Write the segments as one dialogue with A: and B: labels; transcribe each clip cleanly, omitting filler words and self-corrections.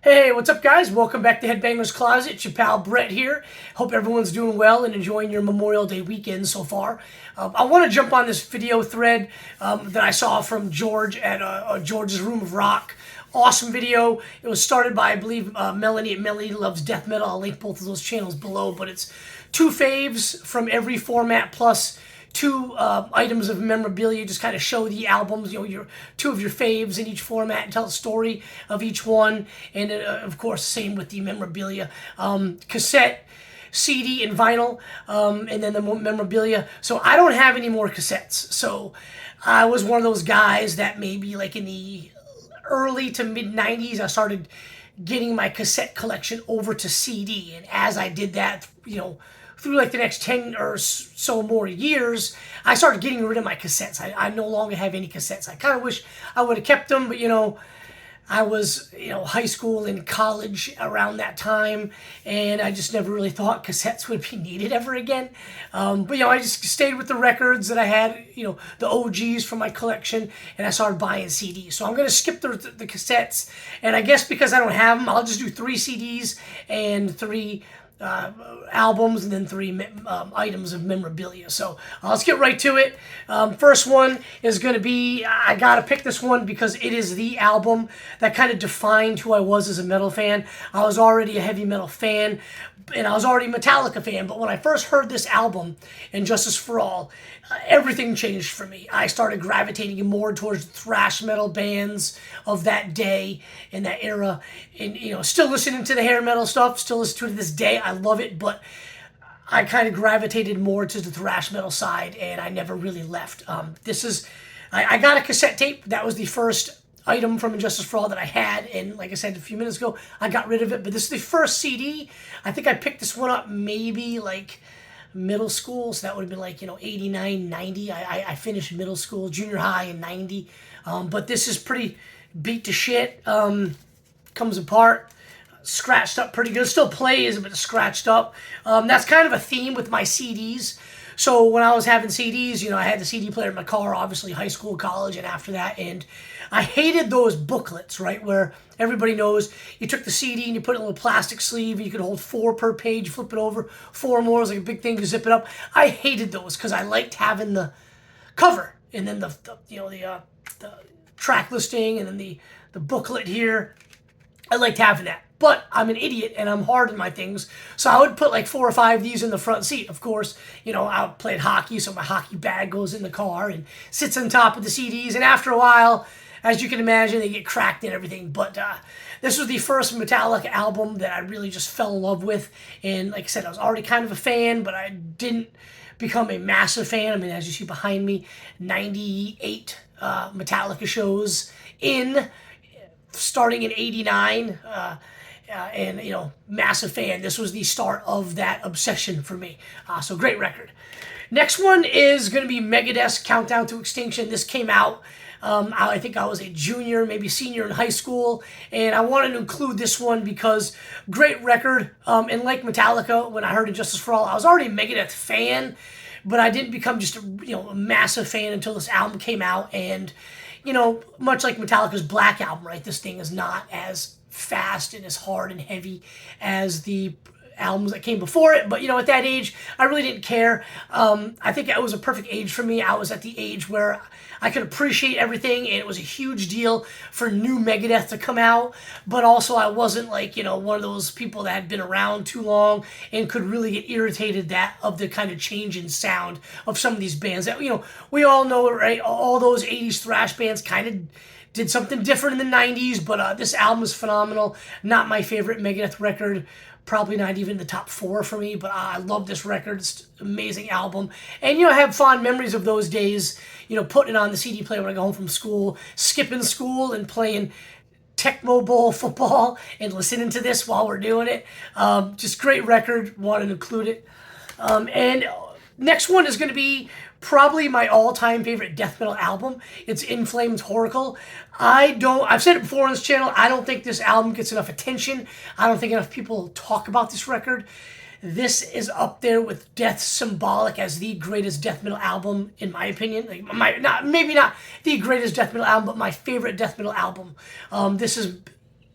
A: Hey, what's up, guys? Welcome back to Headbangers Closet. It's your pal Brett here. Hope everyone's doing well and enjoying your Memorial Day weekend so far. I want to jump on this video thread that I saw from George at George's Room of Rock. Awesome video. It was started by, I believe, Melanie at Melanie Loves Death Metal. I'll link both of those channels below, but it's two faves from every format plus two items of memorabilia. Just kind of show the albums, your two of your faves in each format and tell the story of each one. And of course, same with the memorabilia. Cassette, CD, and vinyl, and then the memorabilia. So I don't have any more cassettes. So I was one of those guys that maybe like in the early to mid 90s, I started getting my cassette collection over to CD. And as I did that, through like the next 10 or so more years, I started getting rid of my cassettes. I no longer have any cassettes. I kind of wish I would have kept them, but I was, high school and college around that time, and I just never really thought cassettes would be needed ever again. But I just stayed with the records that I had, the OGs from my collection, and I started buying CDs. So I'm going to skip the cassettes, and I guess because I don't have them, I'll just do 3 CDs and 3 albums and then 3 items of memorabilia. So let's get right to it. First one is going to be, I got to pick this one because it is the album that kind of defined who I was as a metal fan. I was already a heavy metal fan, and I was already a Metallica fan, but when I first heard this album, Injustice for All, everything changed for me. I started gravitating more towards thrash metal bands of that day and that era, and still listening to the hair metal stuff, still listen to it to this day. I love it, but I kind of gravitated more to the thrash metal side, and I never really left. I got a cassette tape. That was the first item from Injustice for All that I had, and like I said a few minutes ago, I got rid of it, but this is the first CD. I think I picked this one up maybe like middle school, so that would have been like 89, 90. I finished middle school, junior high in 90, but this is pretty beat to shit. Comes apart, scratched up pretty good, still plays but scratched up. That's kind of a theme with my CDs. So when I was having CDs, I had the CD player in my car, obviously high school, college, and after that, and I hated those booklets, right, where everybody knows you took the CD and you put it in a little plastic sleeve, and you could hold 4 per page, flip it over, 4 more, it was like a big thing to zip it up. I hated those because I liked having the cover, and then the track listing, and then the booklet here. I liked having that. But I'm an idiot and I'm hard in my things, so I would put like 4 or 5 of these in the front seat. Of course, I played hockey, so my hockey bag goes in the car and sits on top of the CDs, and after a while, as you can imagine, they get cracked and everything. But this was the first Metallica album that I really just fell in love with, and like I said, I was already kind of a fan, but I didn't become a massive fan. I mean, as you see behind me, 98 Metallica shows starting in 89, and massive fan. This was the start of that obsession for me. So great record. Next one is going to be Megadeth's Countdown to Extinction. This came out, I think I was a junior, maybe senior in high school, and I wanted to include this one because great record. And like Metallica, when I heard Injustice for All, I was already a Megadeth fan, but I didn't become just a massive fan until this album came out. And much like Metallica's Black Album, right? This thing is not as fast and as hard and heavy as the albums that came before it. But, at that age, I really didn't care. I think it was a perfect age for me. I was at the age where I could appreciate everything, and it was a huge deal for new Megadeth to come out. But also, I wasn't like, one of those people that had been around too long and could really get irritated of the kind of change in sound of some of these bands that, we all know, right? All those 80s thrash bands kind of did something different in the 90s, but this album is phenomenal. Not my favorite Megadeth record, probably not even the top 4 for me, but I love this record. It's an amazing album. And, I have fond memories of those days, putting it on the CD player when I go home from school, skipping school and playing Tecmo Bowl football and listening to this while we're doing it. Just great record. Wanted to include it. And next one is going to be probably my all-time favorite death metal album. It's In Flames Oracle. I've said it before on this channel, I don't think this album gets enough attention. I don't think enough people talk about this record. This is up there with Death Symbolic as the greatest death metal album, in my opinion. Maybe not the greatest death metal album, but my favorite death metal album. This is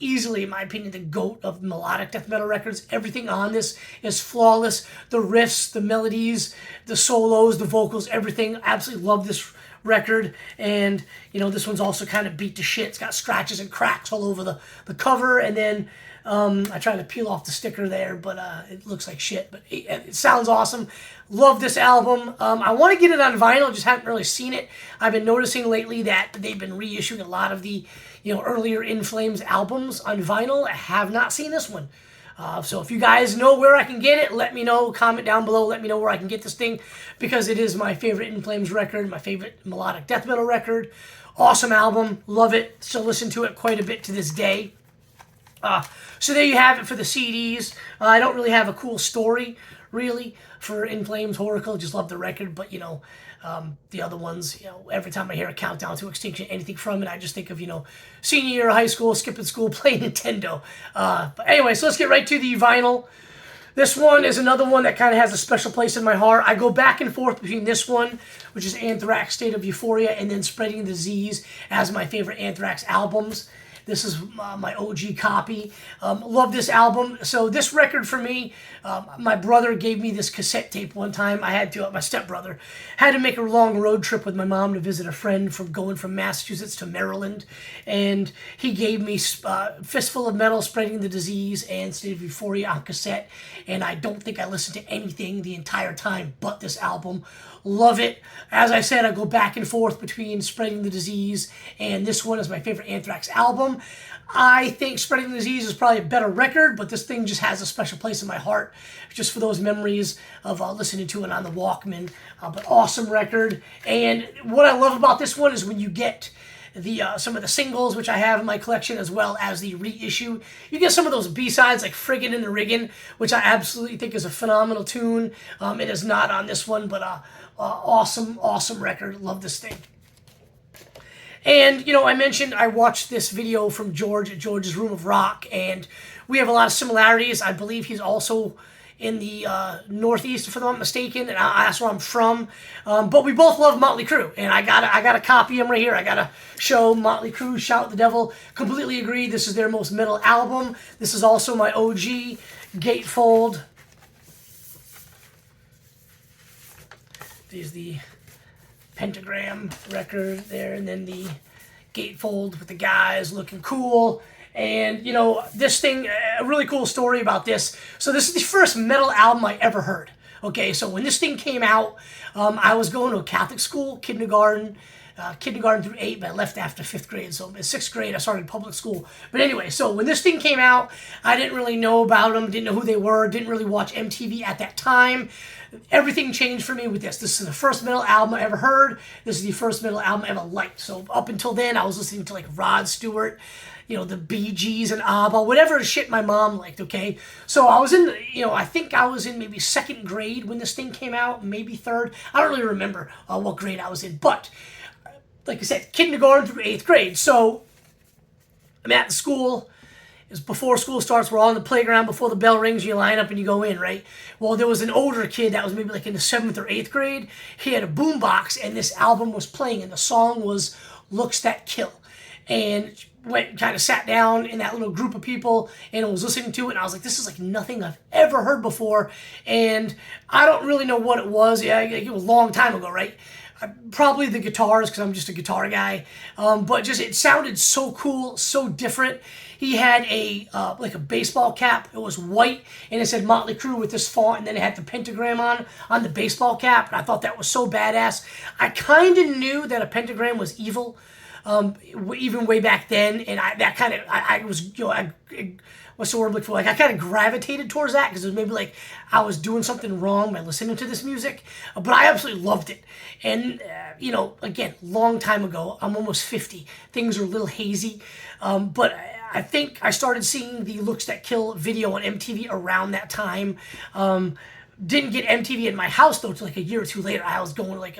A: easily, in my opinion, the GOAT of melodic death metal records. Everything on this is flawless. The riffs, the melodies, the solos, the vocals, everything. Absolutely love this record. And, you know, this one's also kind of beat to shit. It's got scratches and cracks all over the cover. And then I tried to peel off the sticker there, but it looks like shit. But it sounds awesome. Love this album. I want to get it on vinyl, just haven't really seen it. I've been noticing lately that they've been reissuing a lot of the, you know, earlier In Flames albums on vinyl. I have not seen this one. So if you guys know where I can get it, let me know. Comment down below. Let me know where I can get this thing, because it is my favorite In Flames record, my favorite melodic death metal record. Awesome album. Love it. Still listen to it quite a bit to this day. So there you have it for the CDs. I don't really have a cool story, really, for In Flames Horacle. Just love the record, but, you know, the other ones, you know, every time I hear a Countdown to Extinction, anything from it, I just think of, you know, senior year of high school, skipping school, playing Nintendo. But anyway, so let's get right to the vinyl. This one is another one that kind of has a special place in my heart. I go back and forth between this one, which is Anthrax State of Euphoria, and then Spreading the Disease as my favorite Anthrax albums. This is my OG copy. Love this album. So this record for me, my brother gave me this cassette tape one time. I had to, my stepbrother, had to make a long road trip with my mom to visit a friend from going from Massachusetts to Maryland. And he gave me Fistful of Metal, Spreading the Disease, and State of Euphoria on cassette. And I don't think I listened to anything the entire time but this album. Love it. As I said, I go back and forth between Spreading the Disease and this one is my favorite Anthrax album. I think Spreading the Disease is probably a better record, but this thing just has a special place in my heart, just for those memories of listening to it on the Walkman. But awesome record. And what I love about this one is when you get the some of the singles, which I have in my collection, as well as the reissue. You get some of those B-sides like Friggin' and the Riggin', which I absolutely think is a phenomenal tune. It is not on this one, but awesome record. Love this thing. And, you know, I mentioned I watched this video from George at George's Room of Rock, and we have a lot of similarities. I believe he's also in the Northeast, if I'm not mistaken, and that's where I'm from. But we both love Motley Crue, and I got a copy of them right here. I got to show Motley Crue, Shout the Devil. Completely agree. This is their most metal album. This is also my OG gatefold. There's the Pentagram record there, and then the gatefold with the guys looking cool. And, you know, this thing, a really cool story about this. So this is the first metal album I ever heard. Okay, so when this thing came out, I was going to a Catholic school, kindergarten through 8, but I left after 5th grade. So in 6th grade, I started public school. But anyway, so when this thing came out, I didn't really know about them, didn't know who they were, didn't really watch MTV at that time. Everything changed for me with this. This is the first metal album I ever heard. This is the first metal album I ever liked. So up until then, I was listening to like Rod Stewart, you know, the Bee Gees and ABBA, whatever shit my mom liked, okay? So I was in, you know, I think I was in maybe 2nd grade when this thing came out, maybe 3rd. I don't really remember what grade I was in, but like I said, kindergarten through 8th grade. So I'm at school. It's before school starts. We're all on the playground. Before the bell rings, you line up and you go in, right? Well, there was an older kid that was maybe like in the 7th or 8th grade. He had a boombox, and this album was playing, and the song was Looks That Kill. And went and kind of sat down in that little group of people and was listening to it, and I was like, this is like nothing I've ever heard before. And I don't really know what it was. Yeah, it was a long time ago, right? Probably the guitars, because I'm just a guitar guy. But just it sounded so cool, so different. He had a like a baseball cap. It was white, and it said Motley Crue with this font, and then it had the pentagram on the baseball cap. And I thought that was so badass. I kind of knew that a pentagram was evil, even way back then, and I was, you know, what's the word I'm looking for? Like, I kind of gravitated towards that because it was maybe like I was doing something wrong by listening to this music, but I absolutely loved it. And, you know, again, long time ago, I'm almost 50. Things are a little hazy, but I think I started seeing the Looks That Kill video on MTV around that time. Didn't get MTV in my house though till like a year or two later. I was going to like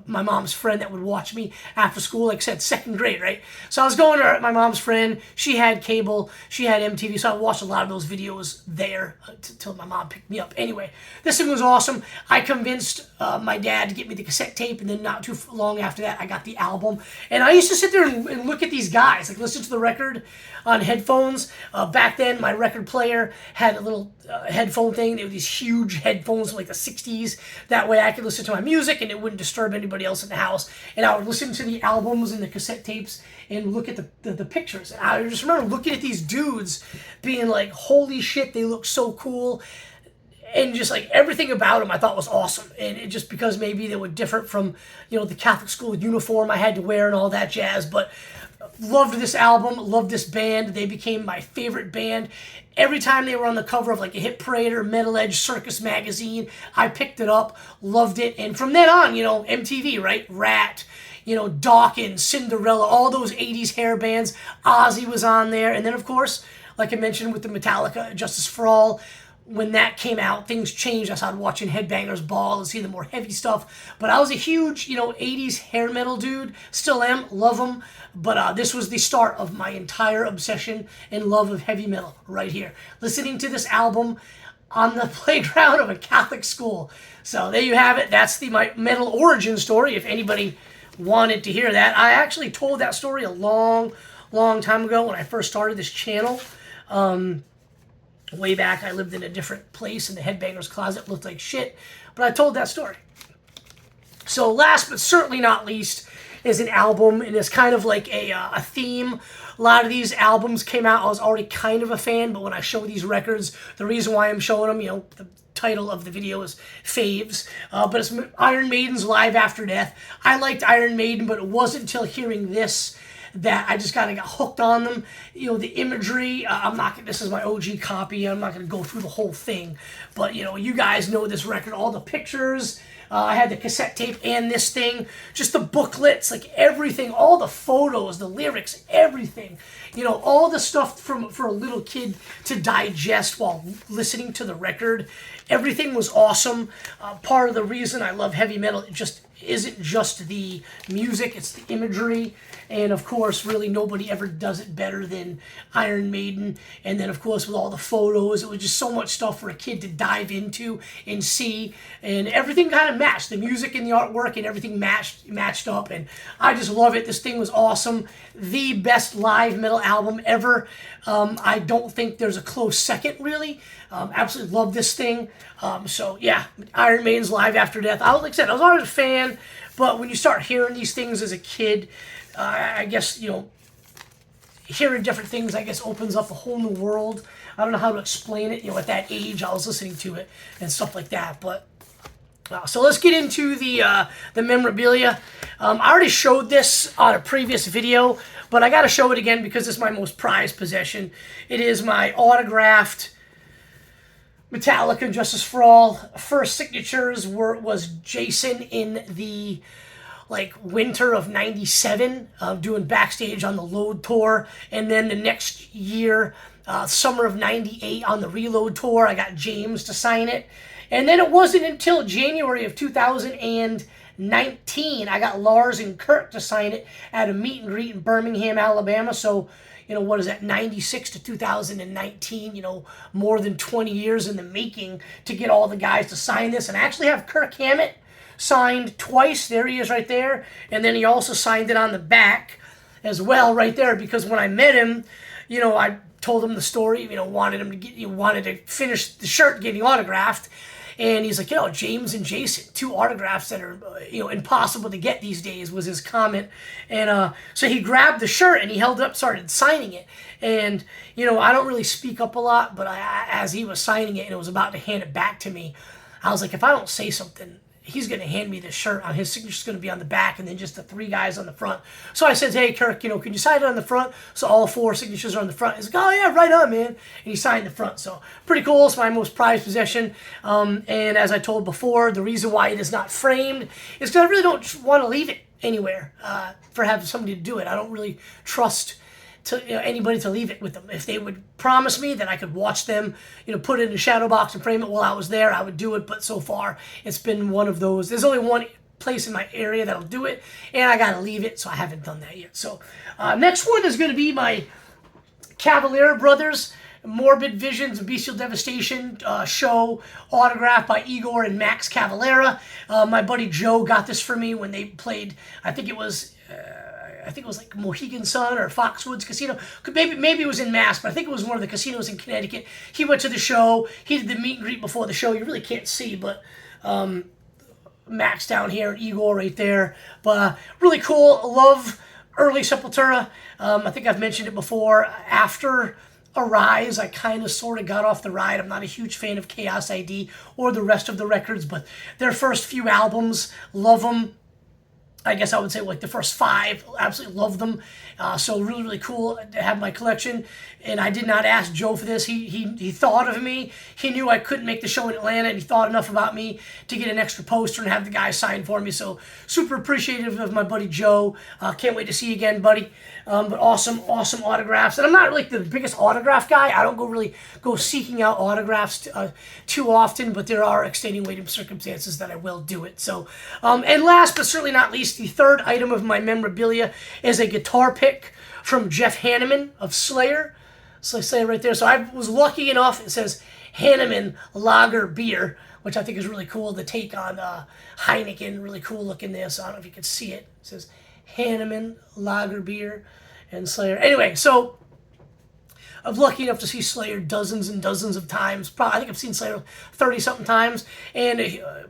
A: my mom's friend that would watch me after school, like I said, second grade, right? So I was going to my mom's friend. She had cable, she had MTV, so I watched a lot of those videos there until my mom picked me up. Anyway, this thing was awesome. I convinced my dad to get me the cassette tape, and then not too long after that, I got the album. And I used to sit there and look at these guys, like listen to the record on headphones. Back then, my record player had a little headphone thing. They were these huge headphones from like the 60s. That way I could listen to my music and it wouldn't disturb anybody else in the house. And I would listen to the albums and the cassette tapes and look at the pictures. And I just remember looking at these dudes being like, holy shit, they look so cool. And just like everything about them I thought was awesome. And it just because maybe they were different from, you know, the Catholic school uniform I had to wear and all that jazz. But loved this album, loved this band. They became my favorite band. Every time they were on the cover of like a Hit Parade or Metal Edge Circus magazine, I picked it up, loved it. And from then on, you know, MTV, right? Rat, you know, Dawkins, Cinderella, all those 80s hair bands. Ozzy was on there. And then, of course, like I mentioned with the Metallica, Justice for All, when that came out, things changed. I started watching Headbangers Ball and see the more heavy stuff. But I was a huge, you know, 80s hair metal dude. Still am. Love them. But this was the start of my entire obsession and love of heavy metal right here. Listening to this album on the playground of a Catholic school. So there you have it. That's my metal origin story. If anybody wanted to hear that. I actually told that story a long time ago when I first started this channel. Way back, I lived in a different place and the Headbangers closet looked like shit, but I told that story. So last but certainly not least is an album, and it's kind of like a theme. A lot of these albums came out, I was already kind of a fan, but when I show these records, the reason why I'm showing them, you know, the title of the video is Faves, but it's Iron Maiden's Live After Death. I liked Iron Maiden, but it wasn't until hearing this that I just kind of got hooked on them. You know, the imagery, this is my OG copy, I'm not going to go through the whole thing, but, you know, you guys know this record, all the pictures, I had the cassette tape and this thing, just the booklets, like everything, all the photos, the lyrics, everything. You know, all the stuff for a little kid to digest while listening to the record. Everything was awesome. Part of the reason I love heavy metal, it just isn't just the music, it's the imagery. And of course, really nobody ever does it better than Iron Maiden. And then of course with all the photos, it was just so much stuff for a kid to dive into and see. And everything kind of matched. The music and the artwork and everything matched up. And I just love it. This thing was awesome. The best live metal album ever. I don't think there's a close second really. Absolutely love this thing. So yeah, Iron Maiden's Live After Death. Like I said, I was always a fan, but when you start hearing these things as a kid, I guess, you know, hearing different things, I guess, opens up a whole new world. I don't know how to explain it. You know, at that age, I was listening to it and stuff like that. But so let's get into the memorabilia. I already showed this on a previous video, but I got to show it again because it's my most prized possession. It is my autographed Metallica Justice for All. First signatures was Jason in the winter of '97, doing backstage on the Load tour, and then the next year, summer of '98 on the Reload tour, I got James to sign it, and then it wasn't until January of 2019 I got Lars and Kurt to sign it at a meet and greet in Birmingham, Alabama. So, you know, what is that, 96 to 2019, you know, more than 20 years in the making to get all the guys to sign this. And I actually have Kirk Hammett signed twice. There he is right there. And then he also signed it on the back as well right there, because when I met him, you know, I told him the story, you know, wanted to finish the shirt getting autographed. And he's like, you know, James and Jason, two autographs that are, you know, impossible to get these days, was his comment. And so he grabbed the shirt and he held it up, started signing it. And, you know, I don't really speak up a lot, but as he was signing it and it was about to hand it back to me, I was like, if I don't say something, he's going to hand me this shirt. His signature's going to be on the back and then just the three guys on the front. So I said, hey, Kirk, you know, can you sign it on the front? So all four signatures are on the front. He's like, oh, yeah, right on, man. And he signed the front. So pretty cool. It's my most prized possession. And as I told before, the reason why it is not framed is because I really don't want to leave it anywhere for having somebody to do it. I don't really trust to anybody to leave it with them. If they would promise me that I could watch them, put it in a shadow box and frame it while I was there, I would do it. But so far, it's been one of those. There's only one place in my area that'll do it, and I gotta leave it, so I haven't done that yet. So next one is going to be my Cavalera Brothers Morbid Visions and Bestial Devastation show, autographed by Igor and Max Cavalera. My buddy Joe got this for me when they played, I think it was like Mohegan Sun or Foxwoods Casino. Maybe it was in Mass, but I think it was one of the casinos in Connecticut. He went to the show. He did the meet and greet before the show. You really can't see, but Max down here and Igor right there. But really cool. Love early Sepultura. I think I've mentioned it before. After Arise, I kind of sort of got off the ride. I'm not a huge fan of Chaos ID or the rest of the records, but their first few albums, love them. I guess I would say like the first 5, absolutely love them. So really, really cool to have my collection. And I did not ask Joe for this. He thought of me. He knew I couldn't make the show in Atlanta, and he thought enough about me to get an extra poster and have the guy sign for me. So super appreciative of my buddy Joe. Can't wait to see you again, buddy. But awesome autographs. And I'm not like the biggest autograph guy. I don't really go seeking out autographs too often, but there are extenuating circumstances that I will do it. So, and last but certainly not least, the third item of my memorabilia is a guitar pick from Jeff Hanneman of Slayer. So I say right there. So I was lucky enough, it says Hanneman Lager Beer, which I think is really cool. The take on Heineken, really cool looking there. So I don't know if you can see it. It says Hanneman Lager Beer and Slayer. Anyway, so I'm lucky enough to see Slayer dozens and dozens of times. I think I've seen Slayer 30-something times, and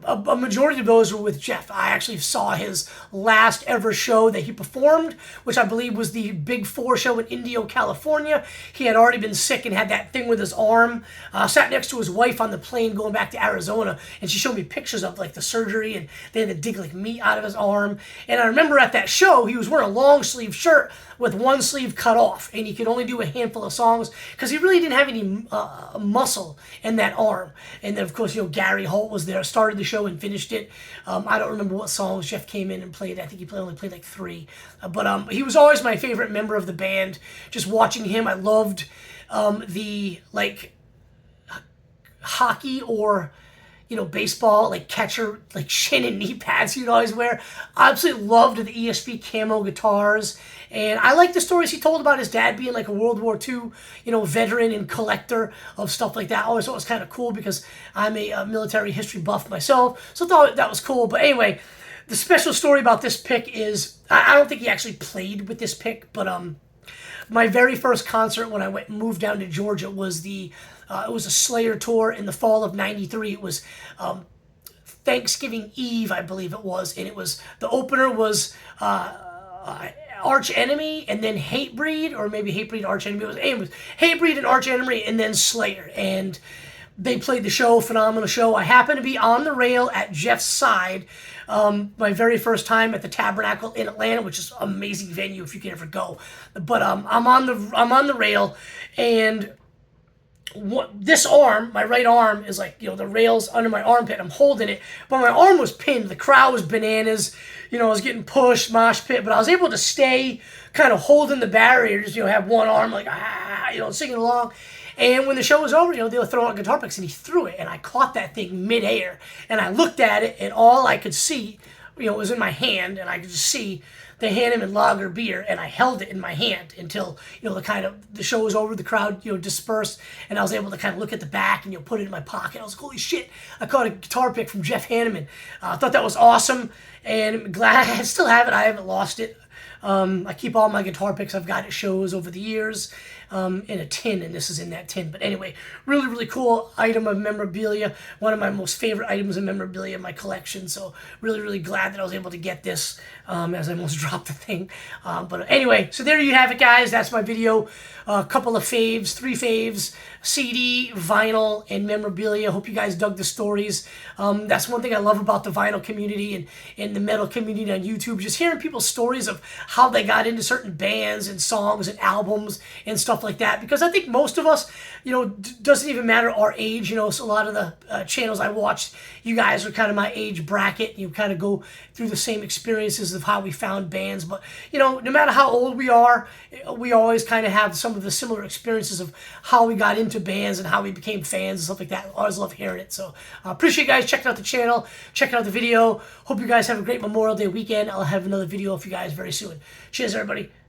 A: a majority of those were with Jeff. I actually saw his last ever show that he performed, which I believe was the Big 4 show in Indio, California. He had already been sick and had that thing with his arm. Sat next to his wife on the plane going back to Arizona, and she showed me pictures of like the surgery, and they had to dig like meat out of his arm. And I remember at that show, he was wearing a long sleeve shirt with one sleeve cut off, and he could only do a handful of songs because he really didn't have any muscle in that arm. And then, of course, Gary Holt was there, started the show and finished it. I don't remember what songs Jeff came in and played. I think he only played like 3. But he was always my favorite member of the band. Just watching him, I loved the, like, hockey or baseball, like catcher, like shin and knee pads he'd always wear. I absolutely loved the ESP camo guitars. And I like the stories he told about his dad being like a World War II, veteran and collector of stuff like that. I always thought it was kind of cool because I'm a military history buff myself. So I thought that was cool. But anyway, the special story about this pick is, I don't think he actually played with this pick, but my very first concert when I moved down to Georgia was it was a Slayer tour in the fall of '93. It was Thanksgiving Eve, I believe it was, and the opener was Arch Enemy and then Hatebreed, or maybe Hatebreed, Arch Enemy. It was Hatebreed and Arch Enemy and then Slayer, and they played the show, phenomenal show. I happened to be on the rail at Jeff's side, my very first time at the Tabernacle in Atlanta, which is an amazing venue if you can ever go. But I'm on the rail, and this arm, my right arm, is like, the rails under my armpit. I'm holding it, but my arm was pinned. The crowd was bananas. I was getting pushed, mosh pit, but I was able to stay kind of holding the barrier, just, have one arm like, singing along. And when the show was over, they were throwing out guitar picks, and he threw it, and I caught that thing midair, and I looked at it, and all I could see, was in my hand, and I could just see the Hanneman Lager beer, and I held it in my hand until the show was over, the crowd dispersed, and I was able to kind of look at the back and put it in my pocket. I was like, holy shit, I caught a guitar pick from Jeff Hanneman. I thought that was awesome, and I'm glad I still have it. I haven't lost it. I keep all my guitar picks I've got at shows over the years in a tin, and this is in that tin. But anyway, really, really cool item of memorabilia. One of my most favorite items of memorabilia in my collection. So really, really glad that I was able to get this as I almost dropped the thing. But anyway, so there you have it, guys. That's my video. A couple of faves, 3 faves, CD, vinyl, and memorabilia. Hope you guys dug the stories. That's one thing I love about the vinyl community and the metal community on YouTube. Just hearing people's stories of how they got into certain bands and songs and albums and stuff like that, because I think most of us, you know, doesn't even matter our age. You know, so a lot of the channels I watched, you guys are kind of my age bracket. You kind of go through the same experiences of how we found bands. But, you know, no matter how old we are, we always kind of have some of the similar experiences of how we got into bands and how we became fans and stuff like that. I always love hearing it. So appreciate you guys checking out the channel, checking out the video. Hope you guys have a great Memorial Day weekend. I'll have another video for you guys very soon. Cheers, everybody.